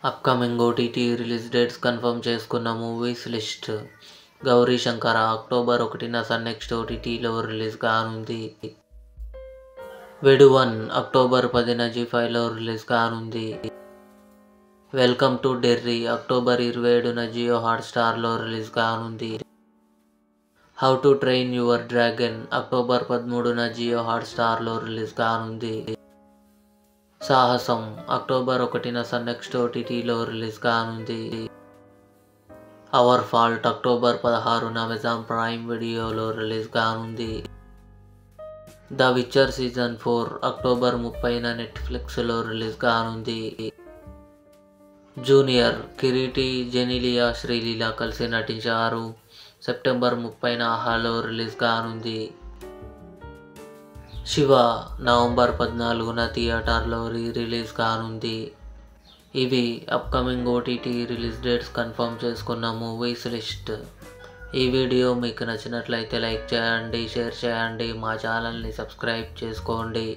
Upcoming OTT release dates confirm చేసుకున్న movies list. Gauri Shankara October 1న Sun Next ఓటీటీలో release కానుంది. వెడు 1 అక్టోబర్ 10న జీ5లో రిలీజ్ కానుంది. వెల్కమ్ టు డెర్రీ అక్టోబర్ 27న జియో హాట్స్టార్లో రిలీజ్ కానుంది. How to train your dragon October 13న జియో హాట్స్టార్లో రిలీజ్ కానుంది. సాహసం అక్టోబర్ 1న సన్ నెక్స్ట్ ఓటీటీలో రిలీజ్ కానుంది. అవర్ ఫాల్ట్ అక్టోబర్ 16న అమెజాన్ ప్రైమ్ వీడియోలో రిలీజ్ కానుంది. ద విచర్ సీజన్ 4 అక్టోబర్ 30న నెట్ఫ్లిక్స్లో రిలీజ్ కానుంది. జూనియర్ కిరీటి, జెనీలియా, శ్రీలీల కలిసి నటించారు. సెప్టెంబర్ 30న ఆహాలో రిలీజ్ కానుంది. శివ నవంబర్ 14న థియేటర్లో రిలీజ్ కానుంది. ఇవి upcoming OTT release dates confirm చేసుకున్న మూవీస్ లిస్ట్. ఈ వీడియో మీకు నచ్చినట్లయితే లైక్ చేయండి, షేర్ చేయండి, మా ఛానల్ని సబ్స్క్రైబ్ చేసుకోండి.